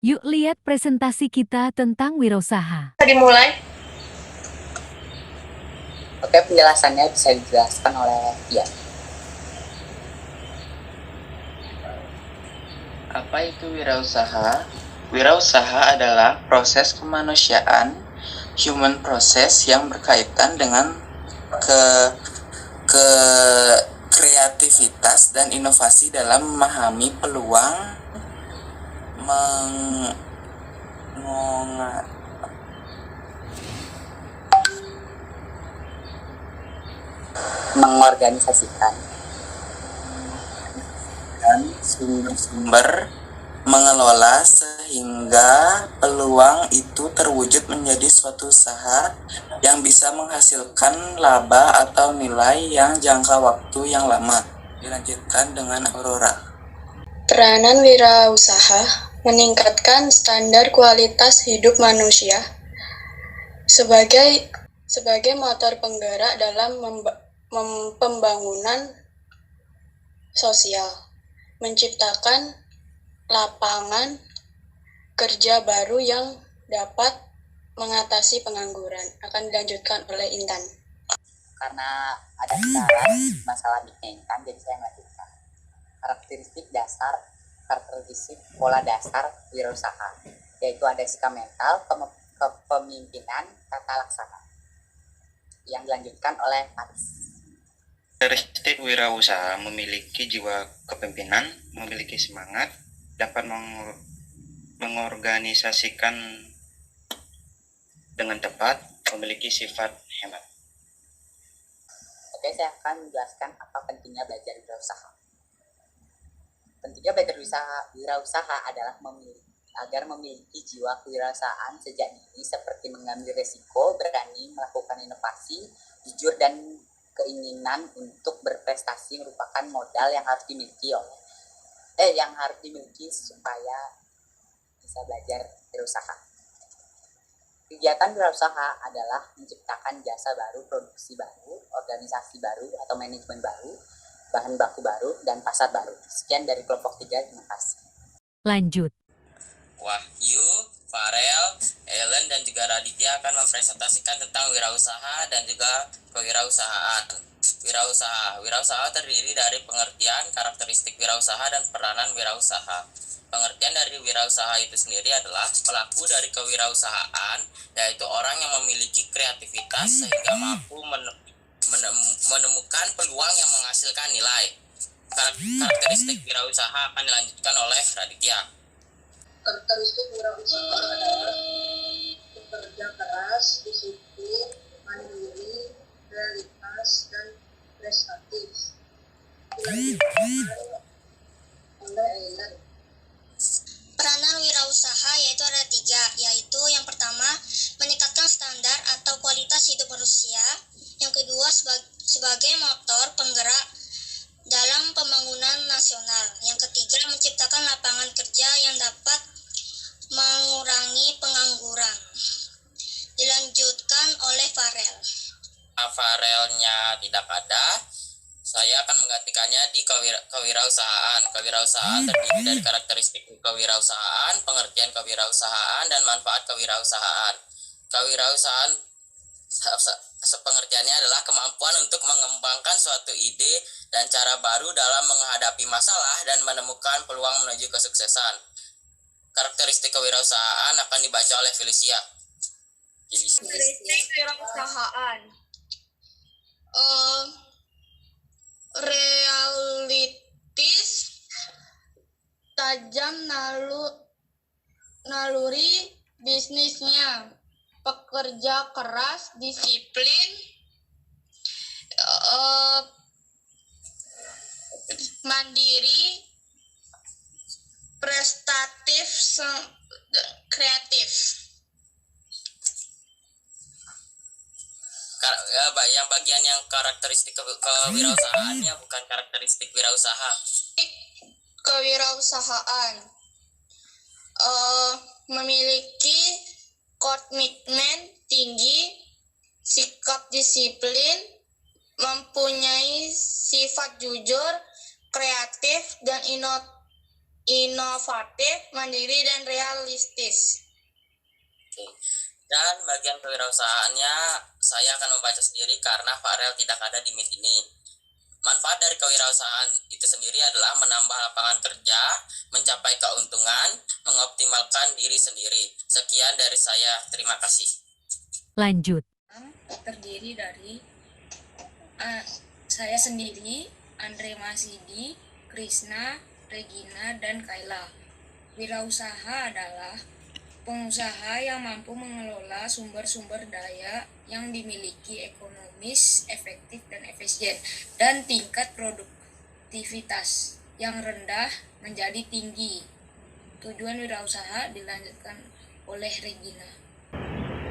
Yuk lihat presentasi kita tentang wirausaha. Bisa dimulai. Oke, penjelasannya bisa dijelaskan oleh Ian. Apa itu wirausaha? Wirausaha adalah proses kemanusiaan, human process yang berkaitan dengan ke kreativitas dan inovasi dalam memahami peluang Mengorganisasikan dan sumber-sumber mengelola sehingga peluang itu terwujud menjadi suatu usaha yang bisa menghasilkan laba atau nilai yang jangka waktu yang lama. Dilanjutkan dengan Aurora. Peranan wirausaha meningkatkan standar kualitas hidup manusia sebagai motor penggerak dalam pembangunan sosial, menciptakan lapangan kerja baru yang dapat mengatasi pengangguran. Akan dilanjutkan oleh Intan. Karena ada sekarang masalah diinginkan, jadi saya melanjutkan. Karakteristik pola dasar wirausaha, yaitu ada sikap mental, kepemimpinan, tata laksana. Yang dilanjutkan oleh Aris. Karakteristik wirausaha memiliki jiwa kepemimpinan, memiliki semangat, dapat mengorganisasikan dengan tepat, memiliki sifat hemat. Oke, saya akan menjelaskan apa pentingnya belajar wirausaha. Pentingnya belajar wirausaha adalah agar memiliki jiwa kewirausahaan sejak dini, seperti mengambil resiko, berani melakukan inovasi, jujur, dan keinginan untuk berprestasi merupakan modal yang harus dimiliki supaya bisa belajar wirausaha. Kegiatan wirausaha adalah menciptakan jasa baru, produksi baru, organisasi baru atau manajemen baru, bahan baku baru, dan pasar baru. Sekian dari kelompok 3, terima kasih. Lanjut. Wahyu, Farel, Ellen, dan juga Raditya akan mempresentasikan tentang wirausaha dan juga kewirausahaan. Wirausaha terdiri dari pengertian, karakteristik wirausaha, dan peranan wirausaha. Pengertian dari wirausaha itu sendiri adalah pelaku dari kewirausahaan, yaitu orang yang memiliki kreativitas sehingga mampu menemukan peluang yang menghasilkan nilai. Karakteristik wirausaha akan dilanjutkan oleh Raditya. Karakteristik wirausaha adalah bekerja keras, disiplin, mandiri, realitas, dan prestatif. Dilanjutkan oleh Ellen. Peranan wirausaha yaitu ada 3, yaitu yang pertama meningkatkan standar atau kualitas hidup manusia, yang kedua sebagai motor penggerak dalam pembangunan nasional, yang ketiga menciptakan lapangan kerja yang dapat mengurangi pengangguran. Dilanjutkan oleh Farel. Farelnya tidak ada, saya akan menggantikannya di kewirausahaan. Kewirausahaan terdiri dari karakteristik kewirausahaan, pengertian kewirausahaan, dan manfaat kewirausahaan. Kewirausahaan sepengertiannya adalah kemampuan untuk mengembangkan suatu ide dan cara baru dalam menghadapi masalah dan menemukan peluang menuju kesuksesan. Karakteristik kewirausahaan akan dibaca oleh Felicia. Karakteristik wirausahaan. Realistis, tajam naluri bisnisnya, pekerja keras, disiplin, mandiri, prestatif, kreatif. Yang bagian yang karakteristik kewirausahaannya bukan karakteristik wirausaha. Kewirausahaan memiliki komitmen tinggi, sikap disiplin, mempunyai sifat jujur, kreatif, dan inovatif, mandiri, dan realistis. Oke. Dan bagian kewirausahaannya saya akan membaca sendiri karena Farel tidak ada di meet ini. Manfaat dari kewirausahaan itu sendiri adalah menambah lapangan kerja, mencapai keuntungan, mengoptimalkan diri sendiri. Sekian dari saya, terima kasih. Lanjut. Terdiri dari saya sendiri, Andre Masidi, Krisna, Regina, dan Kayla. Wirausaha adalah pengusaha yang mampu mengelola sumber-sumber daya yang dimiliki ekonomis, efektif, dan efisien, dan tingkat produktivitas yang rendah menjadi tinggi. Tujuan wirausaha dilanjutkan oleh Regina.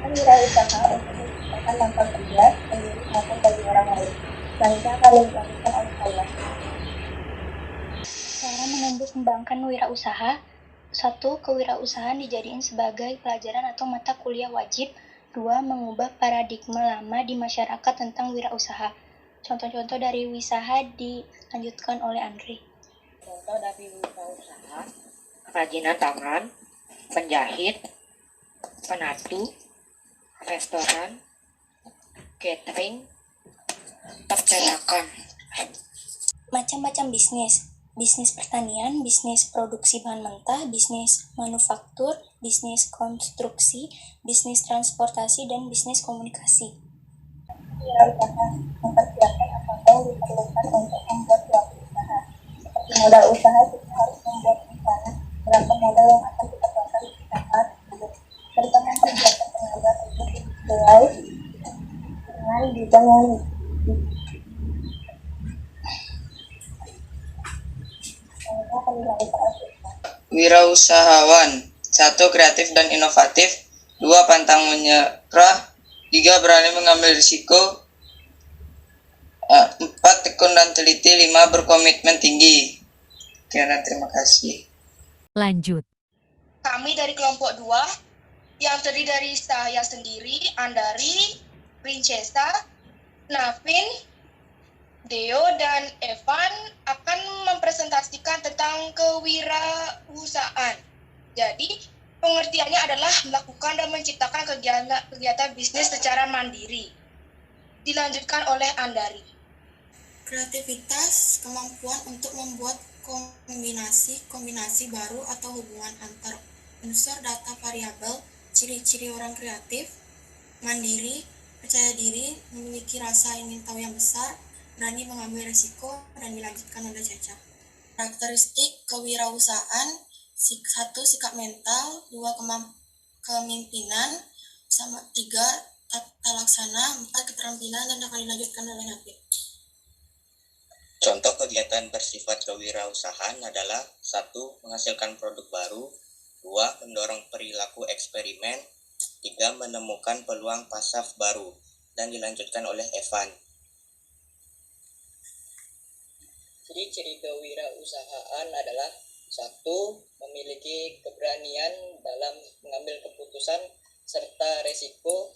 Wirausaha untuk menciptakan lapangan kerja sendiri maupun bagi orang lain. Selanjutnya akan dilanjutkan oleh Kayla. Cara menumbuh kembangkan wirausaha. 1. Kewirausahaan dijadiin sebagai pelajaran atau mata kuliah wajib. 2. Mengubah paradigma lama di masyarakat tentang wirausaha. Contoh-contoh dari wisaha dilanjutkan oleh Andre. Contoh dari wirausaha: kerajinan tangan, penjahit, penatu, restoran, catering, percetakan. Macam-macam bisnis. Bisnis pertanian, bisnis produksi bahan mentah, bisnis manufaktur, bisnis konstruksi, bisnis transportasi, dan bisnis komunikasi. Wirausaha mempersiapkan apa yang diperlukan untuk membuat suatu usaha. Seperti modal usaha, kita harus membuat rencana berapa modal yang akan kita keluarkan di usaha tersebut, serta mempersiapkan tenaga kerja sesuai dengan bidang yang Wirausahawan 1. Kreatif dan inovatif 2. Pantang menyerah 3. Berani mengambil risiko 4. Tekun dan teliti 5. Berkomitmen tinggi. Sekian dan terima kasih. Lanjut. Kami dari kelompok 2 yang terdiri dari saya sendiri, Andari, Princesa, Navin, Deo, dan Evan akan mempresentasikan tentang kewirausahaan. Jadi, pengertiannya adalah melakukan dan menciptakan kegiatan bisnis secara mandiri. Dilanjutkan oleh Andari. Kreativitas, kemampuan untuk membuat kombinasi baru atau hubungan antar unsur data variabel. Ciri-ciri orang kreatif: mandiri, percaya diri, memiliki rasa ingin tahu yang besar, berani mengambil risiko, dan dilanjutkan oleh Caca. Karakteristik kewirausahaan: 1. Sikap mental, 2. Kepemimpinan, 3. Tata laksana, 4. Keterampilan, dan akan dilanjutkan oleh Nafi. Contoh kegiatan bersifat kewirausahaan adalah 1. Menghasilkan produk baru, 2. Mendorong perilaku eksperimen, 3. Menemukan peluang pasar baru, dan dilanjutkan oleh Evan. Ciri-ciri kewirausahaan adalah 1. Memiliki keberanian dalam mengambil keputusan serta resiko.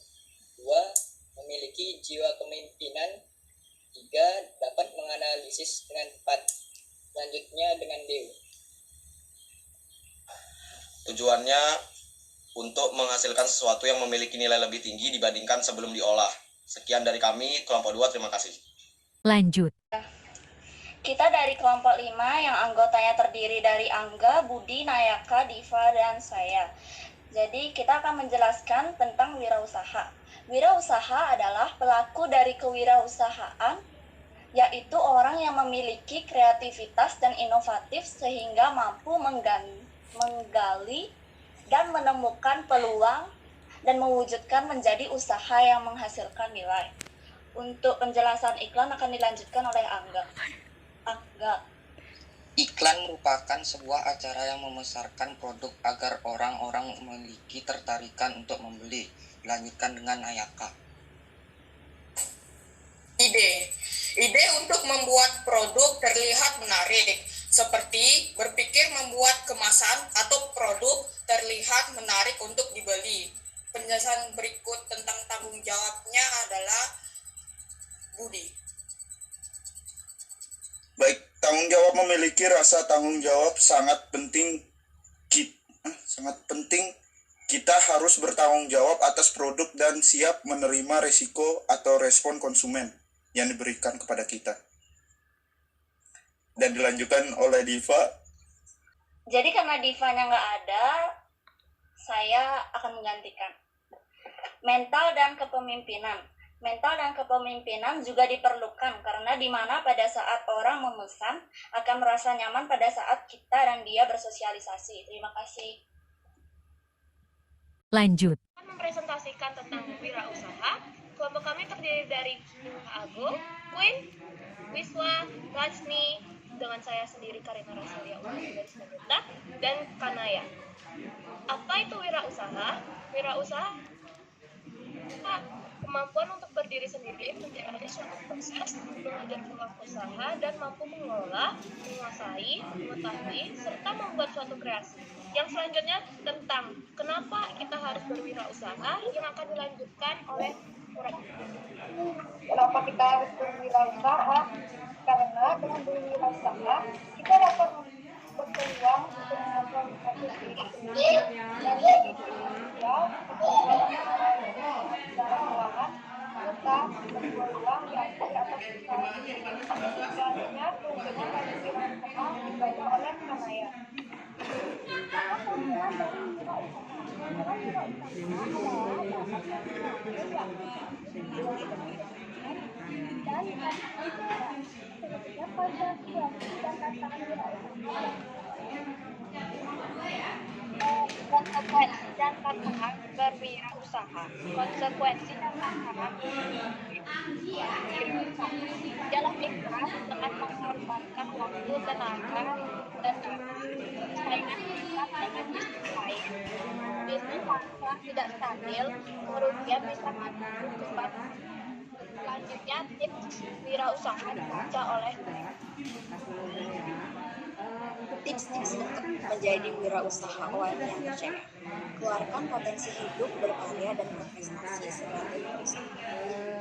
2. Memiliki jiwa kepemimpinan. 3. Dapat menganalisis dengan tepat. Selanjutnya dengan Dew. Tujuannya untuk menghasilkan sesuatu yang memiliki nilai lebih tinggi dibandingkan sebelum diolah. Sekian dari kami, kelompok 2, terima kasih. Lanjut. Kita dari kelompok 5 yang anggotanya terdiri dari Angga, Budi, Nayaka, Diva, dan saya. Jadi kita akan menjelaskan tentang wirausaha. Wirausaha adalah pelaku dari kewirausahaan, yaitu orang yang memiliki kreativitas dan inovatif sehingga mampu menggali dan menemukan peluang dan mewujudkan menjadi usaha yang menghasilkan nilai. Untuk penjelasan iklan akan dilanjutkan oleh Angga. Iklan merupakan sebuah acara yang membesarkan produk agar orang-orang memiliki tertarikan untuk membeli. Dilanjutkan dengan Nayaka. Ide untuk membuat produk terlihat menarik, seperti berpikir membuat kemasan atau produk terlihat menarik untuk dibeli. Penjelasan berikut tentang tanggung jawabnya adalah Budi. Baik, Tanggung jawab memiliki rasa tanggung jawab sangat penting. Kita harus bertanggung jawab atas produk dan siap menerima risiko atau respon konsumen yang diberikan kepada kita. Dan dilanjutkan oleh Diva. Jadi karena Divanya nggak ada, saya akan menggantikan. Mental dan kepemimpinan. Mental dan kepemimpinan juga diperlukan karena di mana pada saat orang memesan akan merasa nyaman pada saat kita dan dia bersosialisasi. Terima kasih. Lanjut. Mempresentasikan tentang wirausaha. Kelompok kami terdiri dari Agung, Queen, Wiswa, Rajni, dengan saya sendiri Karina Rasalia dari Senabrata, dan Kanaya. Apa itu wirausaha? Wirausaha kemampuan untuk berdiri sendiri, menjalani suatu proses, mengajar pelaku usaha, dan mampu mengelola, menguasai, mengetahui, serta membuat suatu kreasi. Yang selanjutnya tentang kenapa kita harus berwirausaha yang akan dilanjutkan oleh Murad. Kenapa kita harus berwirausaha? Karena dengan berwirausaha kita dapat berpeluang untuk memperbaiki diri sendiri dan bagi sosial, secara keuangan, serta berpeluang diakui atas usaha. Selanjutnya, keuntungan dari wirausaha dibaca oleh Kanaya. Apa keuntungan dari wirausaha? Adalah wirausaha dan konsekuensi dan tantangan berwirausaha. Konsekuensi dan tantangan berwirausaha adalah ikhlas dengan mengorbankan waktu, tenaga, dan persaingan kita dengan bisnis lain. Bisnis pasar tidak stabil, kemudian bisa maju cepat. Selanjutnya, tips wirausaha dibaca oleh tips-tips untuk menjadi wirausahawan yang percaya. Keluarkan potensi hidup, berkarya, dan berprestasi sebagai wirausaha.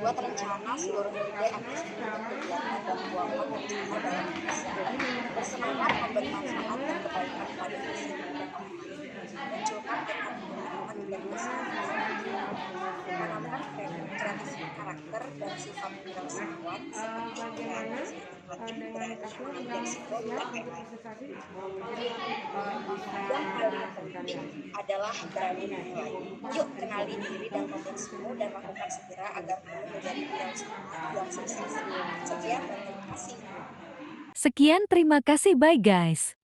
Buat rencana seluruh ide aktivitas untuk kegiatan dan keuangan rencana dalam misi. Bersemangat memberi manfaat dan kebaikan pada misi dan orang lain. Munculkan tekad bermanfaat dan kesehatan. Menanamkan kreativitas karakter dan sifat wirausahawan seperti kreatif, inovatif, berani, berisiko, dan efektif. Yang paling penting adalah berani memulai. Yuk kenali diri dan potensimu dan lakukan segera agar kamu menjadi wirausahawan yang sukses. Sekian dan terima kasih. Sekian, terima kasih, bye guys.